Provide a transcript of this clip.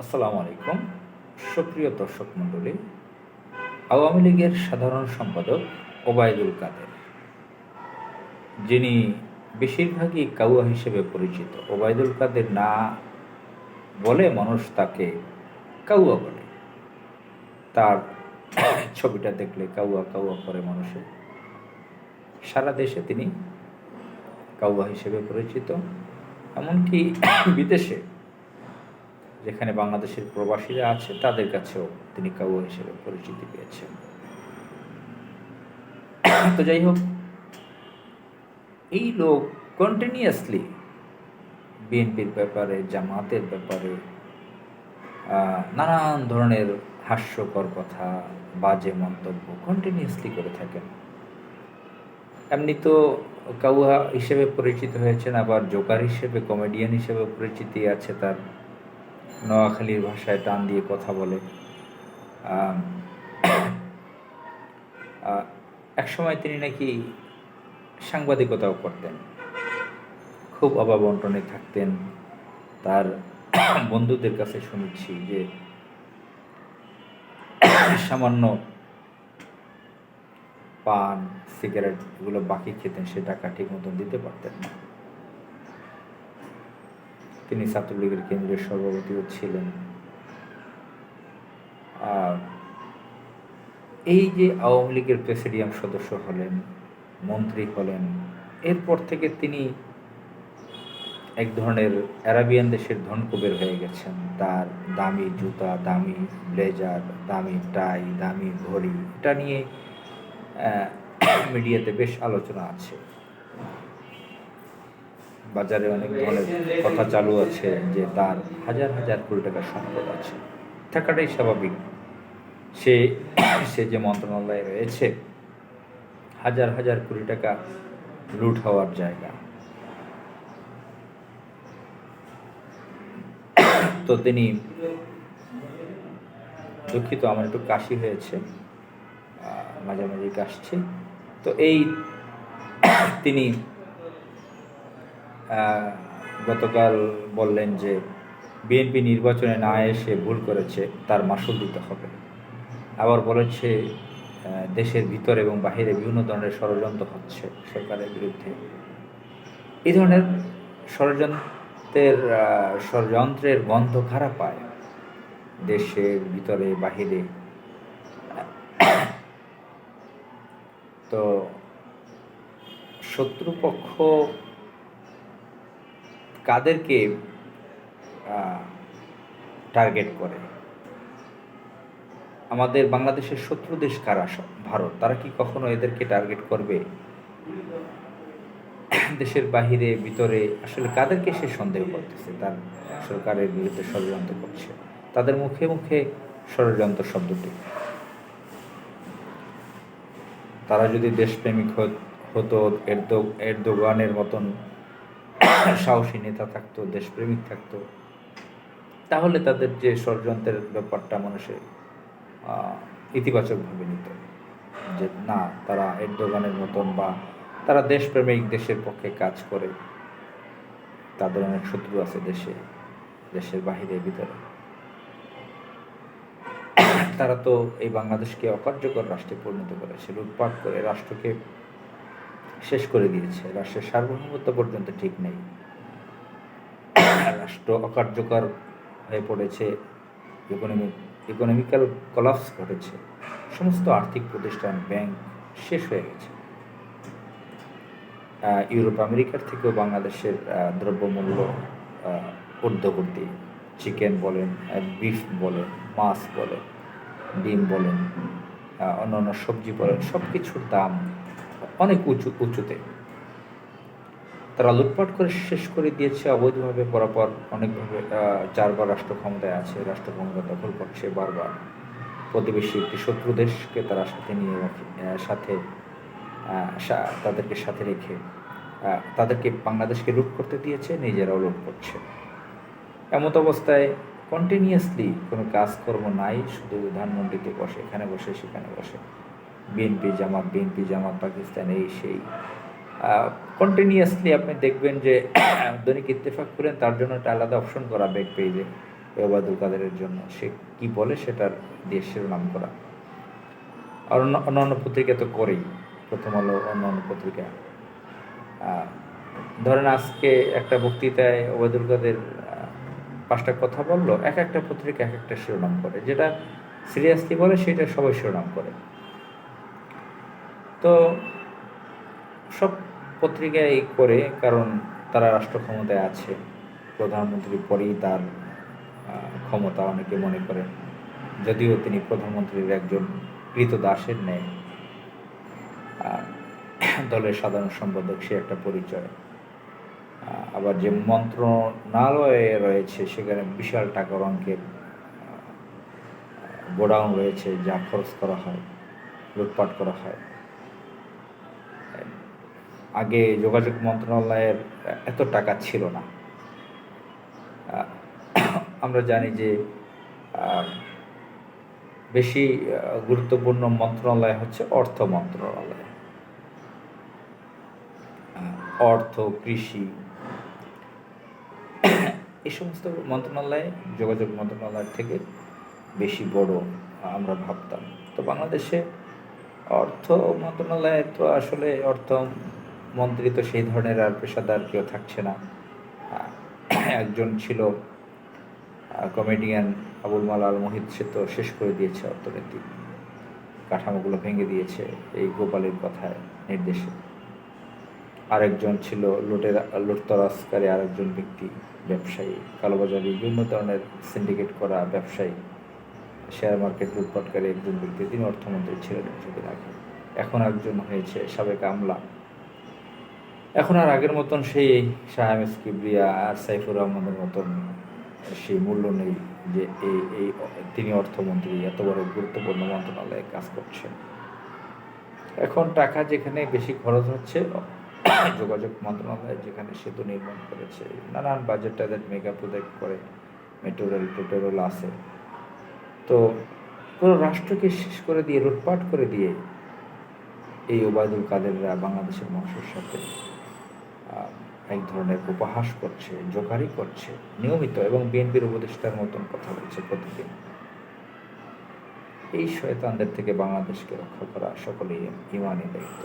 আসসালামু আলাইকুম। সুপ্রিয় দর্শক মণ্ডলী, আওয়ামী লীগের সাধারণ সম্পাদক ওবায়দুল কাদের, যিনি বেশিরভাগই কাউয়া হিসেবে পরিচিত। ওবায়দুল কাদের না বলে মানুষ তাকে কাউয়া বলে। তার ছবিটা দেখলে কাউয়া কাউয়া করে মানুষে। সারা দেশে তিনি কাউয়া হিসেবে পরিচিত, এমনকি বিদেশে যেখানে বাংলাদেশের প্রবাসীরা আছে তাদের কাছেও তিনি কাউয়া হিসেবে পরিচিতি পেয়েছেন। তো যাই হোক, এই লোক কন্টিনিউয়াসলি বিএনপির ব্যাপারে, জামাতের ব্যাপারে নানান ধরনের হাস্যকর কথা, বাজে মন্তব্য কন্টিনিউয়াসলি করে থাকেন। এমনি তো কাউয়া হিসেবে পরিচিত হয়েছেন, আবার জোকার হিসেবে, কমেডিয়ান হিসেবে পরিচিতি আছে তার। নোয়াখালীর ভাষায় টান দিয়ে কথা বলে। আহ, আহ, একসময় তিনি নাকি সাংবাদিকতাও করতেন, খুব অভাব অনটনে থাকতেন। তার বন্ধুদের কাছে শুনেছি যে সামান্য পান, সিগারেট এগুলো বাকি খেতেন, সে টাকা ঠিক মতন দিতে পারতেন না। তিনি ছাত্রলীগের কেন্দ্রীয় সভাপতিও ছিলেন। এই যে আওয়ামী লীগের প্রেসিডিয়াম সদস্য হলেন, মন্ত্রী হলেন, এরপর থেকে তিনি এক ধরনের অ্যারাবিয়ান দেশের ধনকুবের হয়ে গেছেন। তার দামি জুতা, দামি ব্লেজার, দামি টাই, দামি ঘড়ি, এটা নিয়ে মিডিয়াতে বেশ আলোচনা আছে। বাজারে অনেক ধরনের কথা চালু আছে যে তার হাজার হাজার কোটি টাকার সম্পদ আছে। থাকাটাই স্বাভাবিক। সে সে যে মন্ত্রণালয়ে রয়েছে, হাজার হাজার কোটি টাকা লুট হওয়ার জায়গা। তো তিনি, দুঃখিত আমার একটু কাশি হয়েছে, মাঝামাঝি কাশছি। তো এই তিনি গতকাল বললেন যে বিএনপি নির্বাচনে না এসে ভুল করেছে, তার মাসুল দিতে হবে। আবার বলেছে দেশের ভিতর এবং বাহিরে বিভিন্ন ধরনের ষড়যন্ত্র হচ্ছে সরকারের বিরুদ্ধে। এই ধরনের ষড়যন্ত্রের গন্ধ খারাপ পায় দেশের ভিতরে বাহিরে। তো শত্রুপক্ষ কাদেরকে টার্গেট করে? আমাদের বাংলাদেশের শত্রু দেশ কারা? ভারত। তারা কি কখনো এদেরকে টার্গেট করবে? দেশের বাহিরে ভিতরে আসলে কাদেরকে সে সন্দেহ করতেছে? তার সরকারের বিরুদ্ধে ষড়যন্ত্র করছে, তাদের মুখে মুখে ষড়যন্ত্র শব্দটি। তারা যদি দেশপ্রেমিক হতো, এরদোগানের মতন সাহসী নেতা থাকতো, দেশপ্রেমিক থাকতো, তাহলে তাদের যে ষড়যন্ত্রের ব্যাপারটা মানুষের ইতিবাচকভাবে নিত, যে না, তারা এরদোগানের মতন, বা তারা দেশপ্রেমিক, দেশের পক্ষে কাজ করে, তাদের অনেক শত্রু আছে দেশের বাহিরে ভিতরে। তারা তো এই বাংলাদেশকে অকার্যকর রাষ্ট্রে পরিণত করেছে, লুটপাট করে রাষ্ট্রকে শেষ করে দিয়েছে। রাষ্ট্রের সার্বভৌমত্ব পর্যন্ত ঠিক নেই, রাষ্ট্র অকার্যকর হয়ে পড়েছে, ইকোনমিক্যাল কলাপস ঘটেছে, সমস্ত আর্থিক প্রতিষ্ঠান, ব্যাংক শেষ হয়ে গেছে। ইউরোপ আমেরিকার থেকেও বাংলাদেশের দ্রব্যমূল্য ঊর্ধ্বগতি। চিকেন বলেন, বিফ বলেন, মাছ বলেন, ডিম বলেন, অন্যান্য সবজি বলেন, সব কিছুর দাম অনেক উঁচুতে। তারা লুটপাট করে শেষ করে দিয়েছে অবৈধভাবে, পরপর অনেকভাবে। 4বার রাষ্ট্র ক্ষমতায় আছে, রাষ্ট্র ক্ষমতা দখল করছে বারবার। প্রতিবেশী একটি শত্রু দেশকে তারা সাথে নিয়ে রাখে, তাদেরকে সাথে রেখে তাদেরকে বাংলাদেশকে লুট করতে দিয়েছে, নিজেরাও লুট করছে। এমত অবস্থায় কন্টিনিউয়াসলি কোনো কাজকর্ম নাই, শুধু ধানমন্ডিতে বসে, এখানে বসে সেখানে বসে, বিএনপি জামাত পাকিস্তান, এই সেই। কন্টিনিউয়াসলি আপনি দেখবেন যে দৈনিক ইত্তেফাক করেন, তার জন্য একটা আলাদা অপশন করা ব্যাক পেজে এই ওবায়দুল কাদেরের জন্য সে কি বলে সেটার দিয়ে শিরোনাম করা। আর অন্যান্য পত্রিকা তো করেই, প্রথম আলো, অন্যান্য পত্রিকা। ধরেন আজকে একটা বক্তৃতায় ওবায়দুল কাদের 5টা কথা বললো, এক একটা পত্রিকা এক একটা শিরোনাম করে, যেটা সিরিয়াসলি বলে সেটা সবাই শিরোনাম করে। তো সব পত্রিকাই করে, কারণ তারা রাষ্ট্র ক্ষমতায় আছে, প্রধানমন্ত্রীর পরেই তার ক্ষমতা অনেকে মনে করে, যদিও তিনি প্রধানমন্ত্রীর একজন কৃতদাসের ন্যায়, দলের সাধারণ সম্পাদক সে একটা পরিচয়। আবার যে মন্ত্রণালয়ে রয়েছে সেখানে বিশাল টাকার অঙ্কের গোডাউন রয়েছে, যা খরচ করা হয়, লুটপাট করা হয়। আগে যোগাযোগ মন্ত্রণালয়ের এত টাকা ছিল না। আমরা জানি যে বেশি গুরুত্বপূর্ণ মন্ত্রণালয় হচ্ছে অর্থ মন্ত্রণালয়, অর্থ, কৃষি, এই সমস্ত মন্ত্রণালয় যোগাযোগ মন্ত্রণালয়ের থেকে বেশি বড় আমরা ভাবতাম। তো বাংলাদেশে অর্থ মন্ত্রণালয়ে তো আসলে অর্থমন্ত্রী তো সেই ধরনের আর পেশাদার কেউ থাকছে না। একজন ছিল কমেডিয়ান আবুল মাল আল মুহিত, সে তো শেষ করে দিয়েছে অর্থনৈতিক কাঠামোগুলো, ভেঙে দিয়েছে এই গোপালের কথায় নির্দেশে। আরেকজন ছিল লুটতরাজকারী আরেকজন ব্যক্তি, ব্যবসায়ী, কালোবাজারি, বিভিন্ন ধরনের সিন্ডিকেট করা ব্যবসায়ী, শেয়ার মার্কেট লুটপাটকারী একজন ব্যক্তি, তিনি অর্থমন্ত্রী ছিলেন কিছুদিন আগে। এখন একজন হয়েছে সাবেক আমলা। এখন আর আগের মতন সেই শাহ এম এস কিবরিয়া আর সাইফুর রহমানের মতন সেই মূল্য নেই যে এই তিনি অর্থমন্ত্রী এত বড় গুরুত্বপূর্ণ মন্ত্রণালয়ে কাজ করছেন। এখন টাকা যেখানে বেশি খরচ হচ্ছে, যোগাযোগ মন্ত্রণালয় যেখানে সেতু নির্মাণ করেছে, নানান বাজেট টাজেট মেগা প্রজেক্ট করে, মেট্রো রেল টোটো রেল আছে, তো পুরো রাষ্ট্রকে শেষ করে দিয়ে, লুটপাট করে দিয়ে এই ওবায়দুল কাদেররা বাংলাদেশের মানুষের সাথে এক ধরনের উপহাস করছে, জোকারি করছে নিয়মিত, এবং বিএনপির উপদেষ্টার মতন কথা বলছে প্রতিদিন। এই শয়তানদের থেকে বাংলাদেশকে রক্ষা করা সকলেই ইমানি দায়িত্ব।